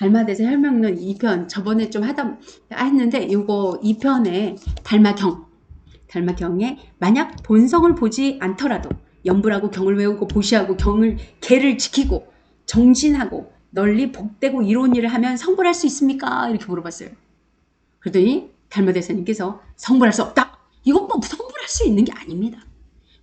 달마대사 혈명론 2편 저번에 좀 했는데 요거 2편에 달마경에 만약 본성을 보지 않더라도 연불하고 경을 외우고 보시하고 계를 지키고 정진하고 널리 복되고 이로운 일을 하면 성불할 수 있습니까? 이렇게 물어봤어요. 그러더니 달마대사님께서 성불할 수 없다. 이건 뭐 성불할 수 있는 게 아닙니다.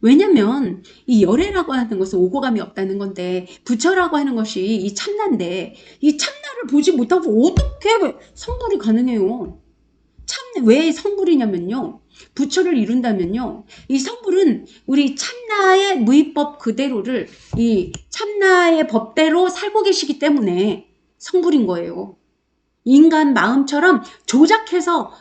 왜냐면 이 열애라고 하는 것은 오고감이 없다는 건데 부처라고 하는 것이 이 참나인데 이 참나를 보지 못하고 어떻게 성불이 가능해요? 왜 성불이냐면요. 부처를 이룬다면요. 이 성불은 우리 참나의 무위법 그대로를 이 참나의 법대로 살고 계시기 때문에 성불인 거예요. 인간 마음처럼 조작해서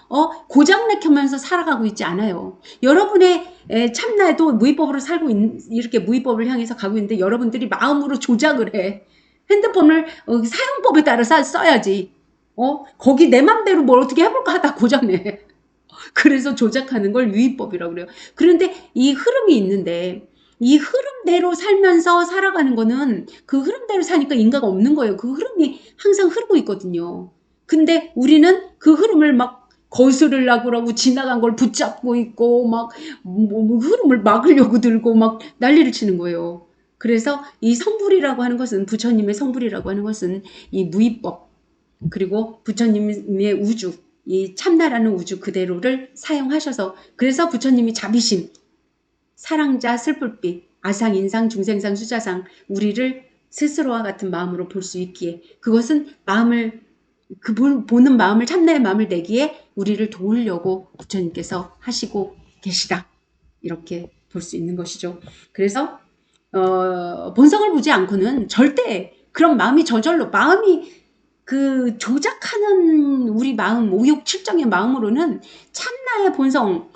고장내켜면서 살아가고 있지 않아요. 여러분의 참나에도 무위법으로 살고 이렇게 무위법을 향해서 가고 있는데 여러분들이 마음으로 조작을 해. 핸드폰을 사용법에 따라 써야지. 거기 내 맘대로 뭘 어떻게 해볼까 하다 고장내. 그래서 조작하는 걸 유의법이라고 그래요. 그런데 이 흐름이 있는데 이 흐름대로 살면서 살아가는 거는 그 흐름대로 사니까 인가가 없는 거예요. 그 흐름이 항상 흐르고 있거든요. 근데 우리는 그 흐름을 막 거스르려고 그러고 지나간 걸 붙잡고 있고 막 흐름을 막으려고 들고 막 난리를 치는 거예요. 그래서 이 성불이라고 하는 것은 부처님의 성불이라고 하는 것은 이 무위법 그리고 부처님의 우주 이 참나라는 우주 그대로를 사용하셔서 그래서 부처님이 자비심 사랑자 슬플빛 아상 인상 중생상 수자상 우리를 스스로와 같은 마음으로 볼 수 있기에 그것은 보는 마음을 참나의 마음을 내기에 우리를 도우려고 부처님께서 하시고 계시다. 이렇게 볼 수 있는 것이죠. 그래서 본성을 보지 않고는 절대 그런 마음이 저절로 마음이 조작하는 우리 마음 오욕 칠정의 마음으로는 참나의 본성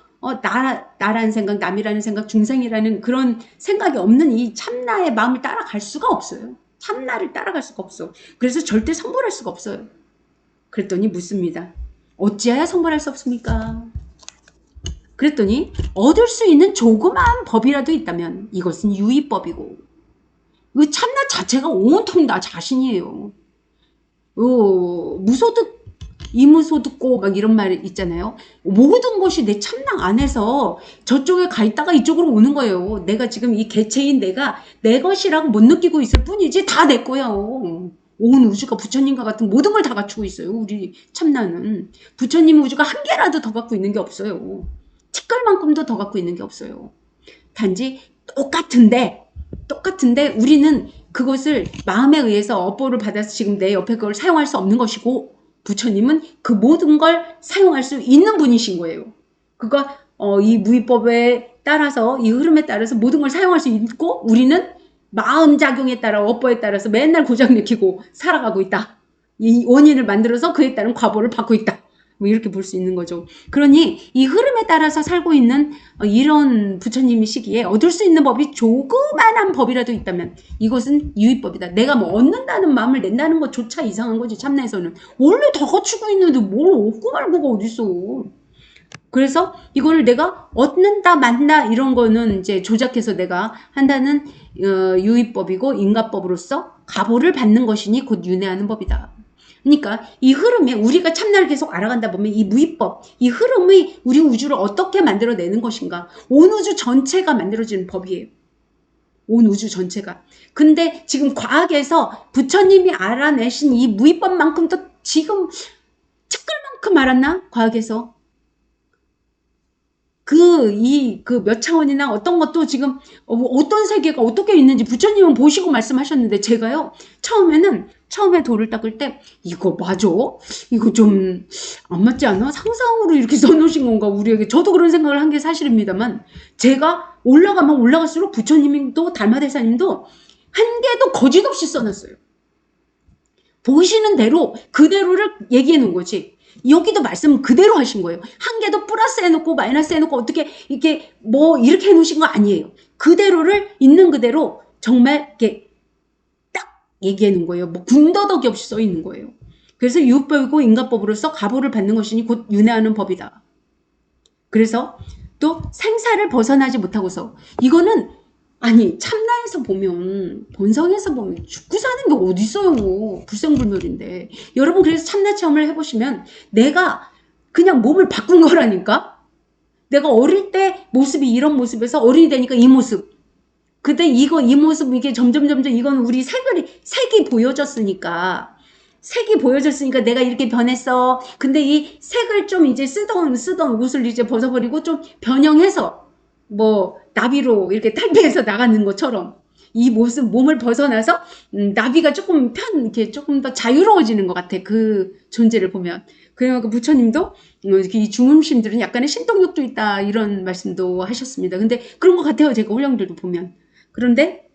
나라는 생각 남이라는 생각 중생이라는 그런 생각이 없는 이 참나의 마음을 따라갈 수가 없어요. 참나를 따라갈 수가 없어. 그래서 절대 성불할 수가 없어요. 그랬더니 묻습니다. 어찌하여 성불할 수 없습니까? 그랬더니 얻을 수 있는 조그마한 법이라도 있다면 이것은 유의법이고 그 참나 자체가 온통 나 자신이에요. 무소득 이무소득고 막 이런 말 있잖아요. 모든 것이 내 참나 안에서 저쪽에 가 있다가 이쪽으로 오는 거예요. 내가 지금 이 개체인 내가 내 것이라고 못 느끼고 있을 뿐이지 다 내 거예요. 온 우주가 부처님과 같은 모든 걸 다 갖추고 있어요. 우리 참나는. 부처님 우주가 한 개라도 더 갖고 있는 게 없어요. 티끌만큼도 더 갖고 있는 게 없어요. 단지 똑같은데 우리는 그것을 마음에 의해서 업보를 받아서 지금 내 옆에 그걸 사용할 수 없는 것이고 부처님은 그 모든 걸 사용할 수 있는 분이신 거예요. 그가 이 무위법에 따라서 이 흐름에 따라서 모든 걸 사용할 수 있고 우리는 마음작용에 따라 업보에 따라서 맨날 고장내키고 살아가고 있다. 이 원인을 만들어서 그에 따른 과보를 받고 있다. 뭐 이렇게 볼 수 있는 거죠. 그러니 이 흐름에 따라서 살고 있는 이런 부처님이시기에 얻을 수 있는 법이 조그만한 법이라도 있다면 이것은 유의법이다. 내가 뭐 얻는다는 마음을 낸다는 것조차 이상한 거지. 참나에서는. 원래 다 갖추고 있는데 뭘 얻고 말고가 어딨어. 그래서 이거를 내가 얻는다 만다 이런 거는 이제 조작해서 내가 한다는 유의법이고 인가법으로서 가보를 받는 것이니 곧 윤회하는 법이다. 그러니까 이 흐름에 우리가 참나를 계속 알아간다 보면 이 무위법, 이 흐름이 우리 우주를 어떻게 만들어내는 것인가. 온 우주 전체가 만들어지는 법이에요. 온 우주 전체가. 근데 지금 과학에서 부처님이 알아내신 이 무위법만큼도 지금 측글만큼 알았나? 과학에서. 몇 차원이나 어떤 것도 지금 어떤 세계가 어떻게 있는지 부처님은 보시고 말씀하셨는데 제가요 처음에 돌을 닦을 때 이거 맞아? 이거 좀 안 맞지 않아? 상상으로 이렇게 써놓으신 건가 우리에게. 저도 그런 생각을 한 게 사실입니다만 제가 올라가면 올라갈수록 부처님도 달마대사님도 한 개도 거짓 없이 써놨어요. 보시는 대로 그대로를 얘기해 놓은 거지. 여기도 말씀 그대로 하신 거예요. 한 개도 플러스 해놓고 마이너스 해놓고 어떻게 이렇게 이렇게 해놓으신 거 아니에요. 그대로를 있는 그대로 정말 이렇게 딱 얘기해 놓은 거예요. 군더더기 없이 써 있는 거예요. 그래서 유법이고 인가법으로서 가보를 받는 것이니 곧 윤회하는 법이다. 그래서 또 생사를 벗어나지 못하고서 이거는 아니 참나에서 보면 본성에서 보면 죽고 사는 게 어디 있어요. 불생불멸인데. 여러분 그래서 참나 체험을 해보시면 내가 그냥 몸을 바꾼 거라니까. 내가 어릴 때 모습이 이런 모습에서 어른이 되니까 이 모습. 근데 이 모습 이게 점점 이건 우리 색이 보여졌으니까. 색이 보여졌으니까 내가 이렇게 변했어. 근데 이 색을 좀 이제 쓰던 옷을 이제 벗어버리고 좀 변형해서 뭐 나비로 이렇게 탈피해서 나가는 것처럼 이 모습 몸을 벗어나서 나비가 이렇게 조금 더 자유로워지는 것 같아. 그 존재를 보면. 그러니까 부처님도 이 중음심들은 약간의 신동력도 있다 이런 말씀도 하셨습니다. 근데 그런 것 같아요. 제가 홀령들도 보면. 그런데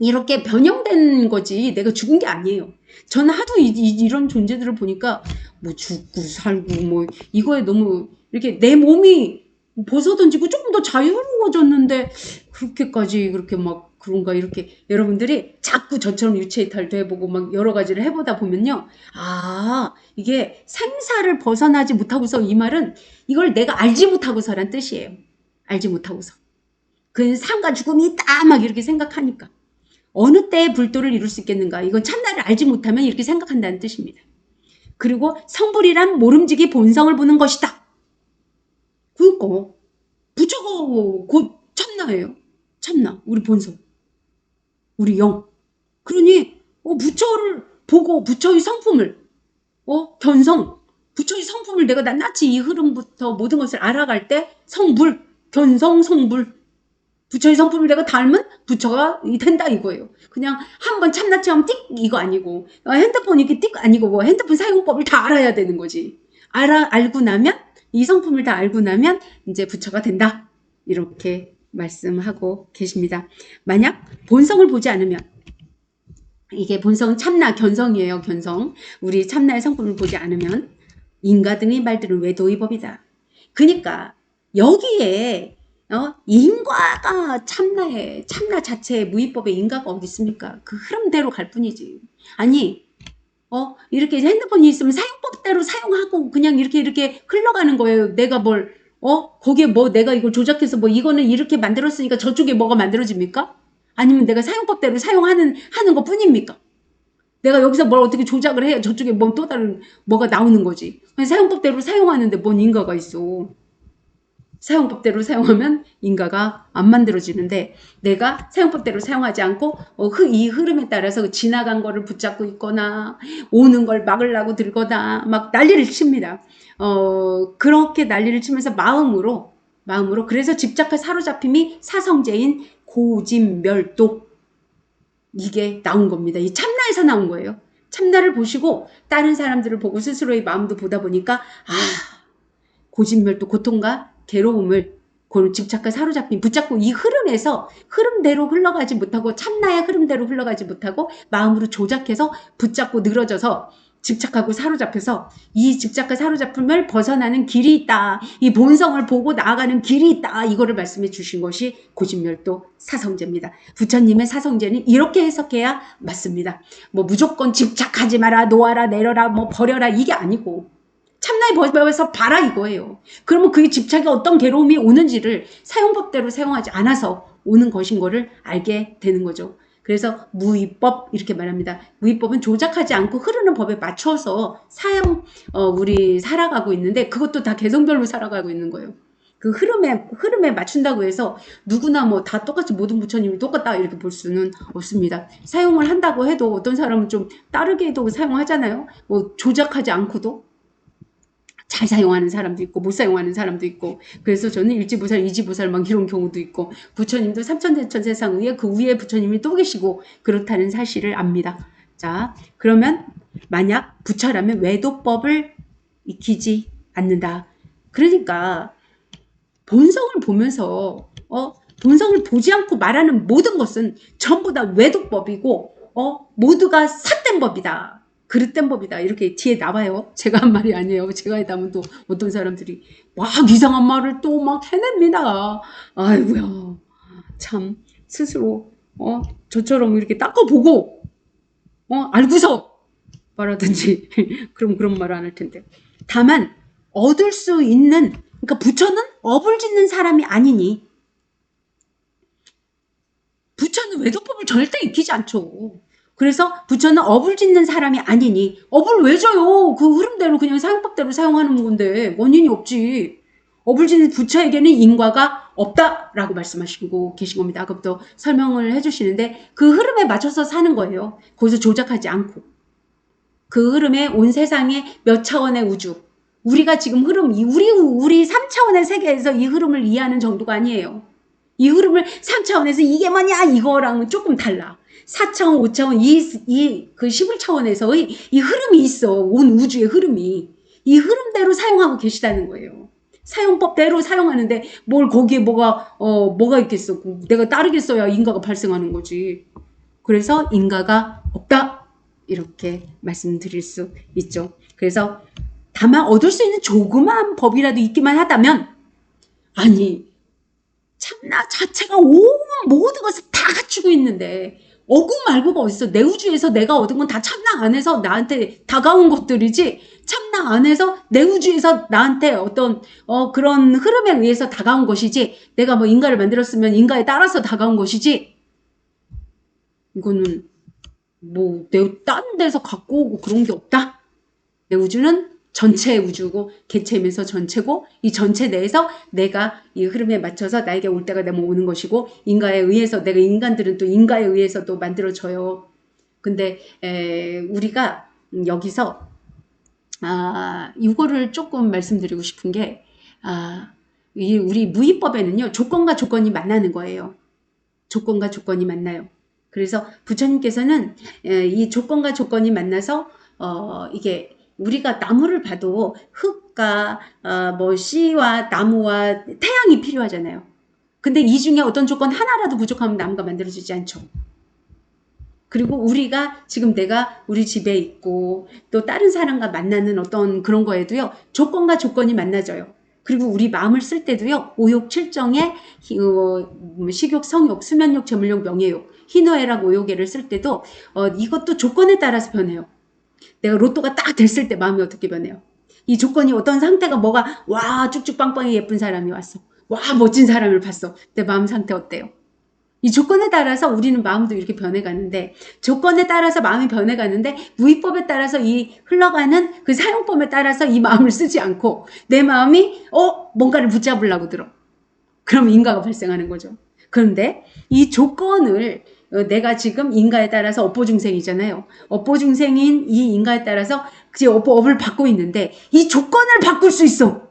이렇게 변형된 거지 내가 죽은 게 아니에요. 저는 하도 이런 존재들을 보니까 뭐 죽고 살고 뭐 이거에 너무 이렇게 내 몸이 벗어던지고 조금 더 자유로워졌는데 그렇게까지 그렇게 막 그런가 이렇게 여러분들이 자꾸 저처럼 유체이탈도 해보고 막 여러 가지를 해보다 보면요. 아 이게 생사를 벗어나지 못하고서 이 말은 이걸 내가 알지 못하고서란 뜻이에요. 알지 못하고서. 그 삶과 죽음이 있다 막 이렇게 생각하니까. 어느 때에 불도를 이룰 수 있겠는가. 이건 참나를 알지 못하면 이렇게 생각한다는 뜻입니다. 그리고 성불이란 모름지기 본성을 보는 것이다. 그러니까 부처가 곧 참나예요. 참나, 우리 본성, 우리 영. 그러니 부처를 보고 부처의 성품을 견성, 부처의 성품을 내가 낱낱이 이 흐름부터 모든 것을 알아갈 때 성불, 견성, 성불. 부처의 성품을 내가 닮은 부처가 된다 이거예요. 그냥 한번 참나 체험 띡 이거 아니고 핸드폰 이렇게 띡 아니고 핸드폰 사용법을 다 알아야 되는 거지. 알고 나면 이 성품을 다 알고 나면 이제 부처가 된다. 이렇게 말씀하고 계십니다. 만약 본성을 보지 않으면 이게 본성은 참나 견성이에요. 견성. 우리 참나의 성품을 보지 않으면 인가 등의 말들은 외도의 법이다. 그러니까 여기에 인과가 참나 자체의 무위법의 인과가 어디 있습니까? 그 흐름대로 갈 뿐이지. 아니 이렇게 핸드폰이 있으면 사용법대로 사용하고 그냥 이렇게 흘러가는 거예요. 내가 거기에 내가 이걸 조작해서 이거는 이렇게 만들었으니까 저쪽에 뭐가 만들어집니까? 아니면 내가 사용법대로 하는 것 뿐입니까? 내가 여기서 뭘 어떻게 조작을 해야 저쪽에 또 다른 뭐가 나오는 거지. 사용법대로 사용하는데 뭔 인과가 있어. 사용법대로 사용하면 인과가 안 만들어지는데 내가 사용법대로 사용하지 않고 이 흐름에 따라서 지나간 거를 붙잡고 있거나 오는 걸 막으려고 들거나 막 난리를 칩니다. 그렇게 난리를 치면서 마음으로 그래서 집착과 사로잡힘이 사성제인 고짐멸도 이게 나온 겁니다. 이 참나에서 나온 거예요. 참나를 보시고 다른 사람들을 보고 스스로의 마음도 보다 보니까 고짐멸도 고통과 괴로움을 집착과 사로잡힌 붙잡고 이 흐름대로 흘러가지 못하고 참나의 흐름대로 흘러가지 못하고 마음으로 조작해서 붙잡고 늘어져서 집착하고 사로잡혀서 이 집착과 사로잡힘을 벗어나는 길이 있다. 이 본성을 보고 나아가는 길이 있다. 이거를 말씀해 주신 것이 고진멸도 사성제입니다. 부처님의 사성제는 이렇게 해석해야 맞습니다. 무조건 집착하지 마라, 놓아라, 내려라, 버려라 이게 아니고 참나의 법에서 봐라 이거예요. 그러면 그게 집착에 어떤 괴로움이 오는지를 사용법대로 사용하지 않아서 오는 것인 거를 알게 되는 거죠. 그래서 무위법 이렇게 말합니다. 무위법은 조작하지 않고 흐르는 법에 맞춰서 우리 살아가고 있는데 그것도 다 개성별로 살아가고 있는 거예요. 그 흐름에 맞춘다고 해서 누구나 다 똑같이 모든 부처님이 똑같다 이렇게 볼 수는 없습니다. 사용을 한다고 해도 어떤 사람은 좀 다르게도 사용하잖아요. 조작하지 않고도. 잘 사용하는 사람도 있고 못 사용하는 사람도 있고 그래서 저는 일지보살, 이지보살 막 이런 경우도 있고 부처님도 삼천대천 세상 위에 그 위에 부처님이 또 계시고 그렇다는 사실을 압니다. 자 그러면 만약 부처라면 외도법을 익히지 않는다. 그러니까 본성을 보면서 본성을 보지 않고 말하는 모든 것은 전부 다 외도법이고 모두가 삿된 법이다. 그릇된 법이다. 이렇게 뒤에 나와요. 제가 한 말이 아니에요. 제가 했다면 또 어떤 사람들이 막 이상한 말을 또 막 해냅니다. 아이고야. 참 스스로 저처럼 이렇게 닦아보고 알고서 말하든지 그럼 그런 말을 안 할 텐데. 다만 얻을 수 있는 그러니까 부처는 업을 짓는 사람이 아니니 외교법을 절대 익히지 않죠. 그래서 부처는 업을 짓는 사람이 아니니 업을 왜 져요? 그 흐름대로 그냥 사용법대로 사용하는 건데 원인이 없지. 업을 짓는 부처에게는 인과가 없다라고 말씀하시고 계신 겁니다. 아까부터 설명을 해주시는데 그 흐름에 맞춰서 사는 거예요. 거기서 조작하지 않고. 그 흐름에 온 세상의 몇 차원의 우주. 우리가 지금 흐름, 우리 3차원의 세계에서 이 흐름을 이해하는 정도가 아니에요. 이 흐름을 3차원에서 이게 뭐냐 이거랑은 조금 달라. 4차원, 5차원, 그 11차원에서의 이 흐름이 있어. 온 우주의 흐름이. 이 흐름대로 사용하고 계시다는 거예요. 사용법대로 사용하는데 뭘 거기에 뭐가 있겠어. 내가 따르겠어야 인가가 발생하는 거지. 그래서 인가가 없다. 이렇게 말씀드릴 수 있죠. 그래서 다만 얻을 수 있는 조그마한 법이라도 있기만 하다면 아니 참나 자체가 온 모든 것을 다 갖추고 있는데 어구 말고가 어딨어. 내 우주에서 내가 얻은 건 다 참나 안에서 나한테 다가온 것들이지 참나 안에서 내 우주에서 나한테 어떤 그런 흐름에 의해서 다가온 것이지 내가 뭐 인가를 만들었으면 인가에 따라서 다가온 것이지 이거는 뭐 내 딴 데서 갖고 오고 그런 게 없다. 내 우주는 전체의 우주고 개체면서 전체고 이 전체 내에서 내가 이 흐름에 맞춰서 나에게 올 때가 되면 오는 것이고 인가에 의해서 내가 인간들은 또 인가에 의해서 또 만들어져요. 근데 우리가 여기서 이거를 조금 말씀드리고 싶은 게 우리 무의법에는요 조건과 조건이 만나는 거예요. 조건과 조건이 만나요. 그래서 부처님께서는 이 조건과 조건이 만나서 이게 우리가 나무를 봐도 흙과 뭐 씨와 나무와 태양이 필요하잖아요. 근데 이 중에 어떤 조건 하나라도 부족하면 나무가 만들어지지 않죠. 그리고 우리가 지금 내가 우리 집에 있고 또 다른 사람과 만나는 어떤 그런 거에도요. 조건과 조건이 만나져요. 그리고 우리 마음을 쓸 때도요. 오욕, 칠정에 식욕, 성욕, 수면욕, 재물욕, 명예욕, 희노애락, 오욕애를 쓸 때도 이것도 조건에 따라서 변해요. 내가 로또가 딱 됐을 때 마음이 어떻게 변해요? 이 조건이 어떤 상태가 뭐가 와 쭉쭉 빵빵히 예쁜 사람이 왔어. 와 멋진 사람을 봤어. 내 마음 상태 어때요? 이 조건에 따라서 우리는 마음도 이렇게 변해가는데 조건에 따라서 마음이 변해가는데 무의법에 따라서 이 흘러가는 그 사용법에 따라서 이 마음을 쓰지 않고 내 마음이 뭔가를 붙잡으려고 들어. 그럼 인가가 발생하는 거죠. 그런데 이 조건을 내가 지금 인가에 따라서 업보중생이잖아요. 업보중생인 이 인가에 따라서 업을 받고 있는데 이 조건을 바꿀 수 있어.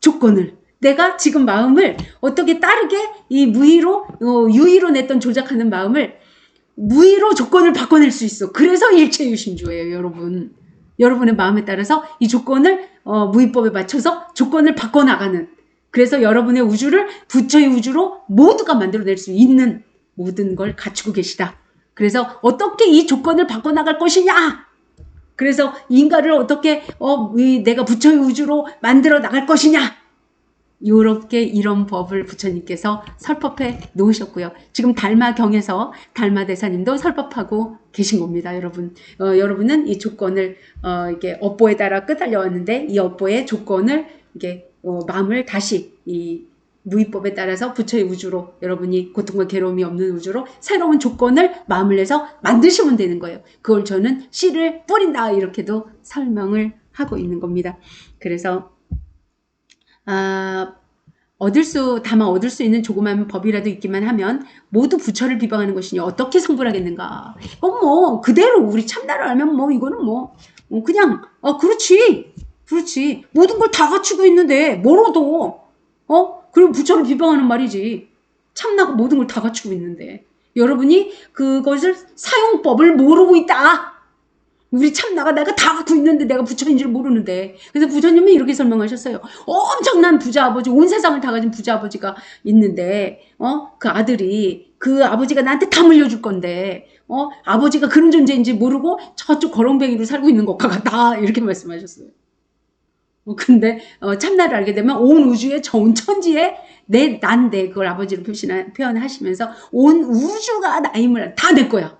조건을. 내가 지금 마음을 어떻게 따르게 이 무의로 유의로 냈던 조작하는 마음을 무의로 조건을 바꿔낼 수 있어. 그래서 일체유심주예요, 여러분. 여러분의 마음에 따라서 이 조건을 무의법에 맞춰서 조건을 바꿔나가는. 그래서 여러분의 우주를 부처의 우주로 모두가 만들어낼 수 있는 모든 걸 갖추고 계시다. 그래서 어떻게 이 조건을 바꿔나갈 것이냐? 그래서 인가를 어떻게 내가 부처의 우주로 만들어 나갈 것이냐? 요렇게 이런 법을 부처님께서 설법해 놓으셨고요. 지금 달마경에서 달마대사님도 설법하고 계신 겁니다, 여러분. 여러분은 이 조건을 이게 업보에 따라 끄달려 왔는데 이 업보의 조건을 이게 마음을 다시 이 무의법에 따라서 부처의 우주로 여러분이 고통과 괴로움이 없는 우주로 새로운 조건을 마음을 내서 만드시면 되는 거예요. 그걸 저는 씨를 뿌린다 이렇게도 설명을 하고 있는 겁니다. 그래서 다만 얻을 수 있는 조그만 법이라도 있기만 하면 모두 부처를 비방하는 것이니 어떻게 성불하겠는가. 뭐 그대로 우리 참나를 알면 뭐 이거는 그냥 그렇지 모든 걸 다 갖추고 있는데 뭐로도 그리고 부처를 비방하는 말이지. 참나가 모든 걸 다 갖추고 있는데 여러분이 그것을 사용법을 모르고 있다. 우리 참나가 내가 다 갖고 있는데 내가 부처인 줄 모르는데. 그래서 부처님은 이렇게 설명하셨어요. 엄청난 부자 아버지, 온 세상을 다 가진 부자 아버지가 있는데 그 아들이 그 아버지가 나한테 다 물려줄 건데 아버지가 그런 존재인지 모르고 저쪽 거렁뱅이로 살고 있는 것과 같다. 이렇게 말씀하셨어요. 근데 참나를 알게 되면 온 우주의 전 천지에 난 내 그걸 아버지로 표현하시면서 온 우주가 나임을 다 내 거야.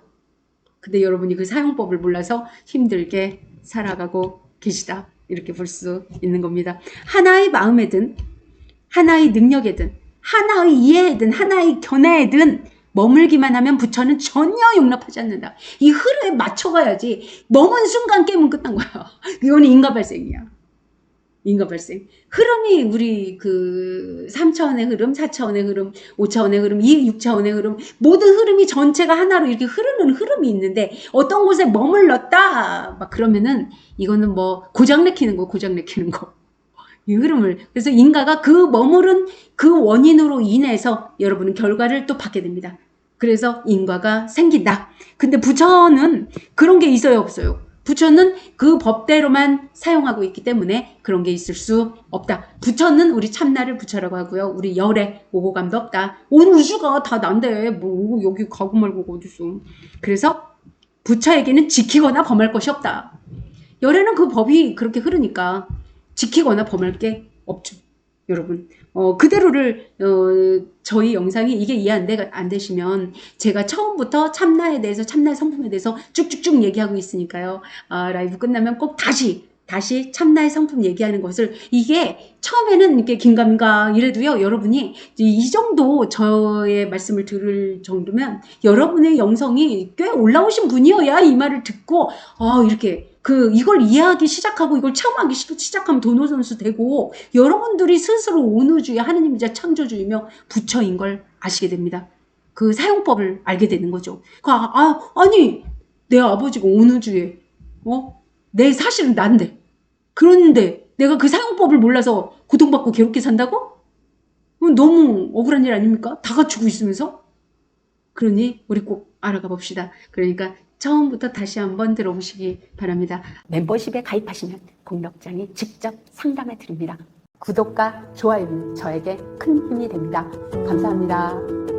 근데 여러분이 그 사용법을 몰라서 힘들게 살아가고 계시다. 이렇게 볼 수 있는 겁니다. 하나의 마음에든 하나의 능력에든 하나의 이해에든 하나의 견해에든 머물기만 하면 부처는 전혀 용납하지 않는다. 이 흐름에 맞춰가야지. 머문 순간 깨면 끝난 거야. 이건 인과 발생이야. 인과 발생. 흐름이 우리 그 3차원의 흐름, 4차원의 흐름, 5차원의 흐름, 6차원의 흐름, 모든 흐름이 전체가 하나로 이렇게 흐르는 흐름이 있는데 어떤 곳에 머물렀다 막 그러면은 이거는 뭐 고장 내키는 거, 고장 내키는 거. 이 흐름을. 그래서 인가가 그 머무른 그 원인으로 인해서 여러분은 결과를 또 받게 됩니다. 그래서 인과가 생긴다. 근데 부처는 그런 게 있어요, 없어요? 부처는 그 법대로만 사용하고 있기 때문에 그런 게 있을 수 없다. 부처는 우리 참나를 부처라고 하고요. 우리 열에 오고감도 없다. 온 우주가 다 난데 뭐 여기 가고 말고가 어딨어. 그래서 부처에게는 지키거나 범할 것이 없다. 열에는 그 법이 그렇게 흐르니까 지키거나 범할 게 없죠. 여러분. 그대로를 저희 영상이 이게 이해 안 되시면 제가 처음부터 참나에 대해서 참나의 성품에 대해서 쭉쭉쭉 얘기하고 있으니까요. 라이브 끝나면 꼭 다시 참나의 성품 얘기하는 것을 이게 처음에는 이렇게 긴가민가 이래도요. 여러분이 이 정도 저의 말씀을 들을 정도면 여러분의 영성이 꽤 올라오신 분이어야 이 말을 듣고 이렇게 이걸 이해하기 시작하고 이걸 체험하기 시작하면 도노선수 되고 여러분들이 스스로 온우주의 하느님이자 창조주이며 부처인 걸 아시게 됩니다. 그 사용법을 알게 되는 거죠. 아니 내 아버지가 온우주의 내 사실은 난데 그런데 내가 그 사용법을 몰라서 고통받고 괴롭게 산다고? 너무 억울한 일 아닙니까? 다 갖추고 있으면서? 그러니 우리 꼭 알아가 봅시다. 그러니까 처음부터 다시 한번 들어보시기 바랍니다. 멤버십에 가입하시면 공덕장이 직접 상담해 드립니다. 구독과 좋아요는 저에게 큰 힘이 됩니다. 감사합니다.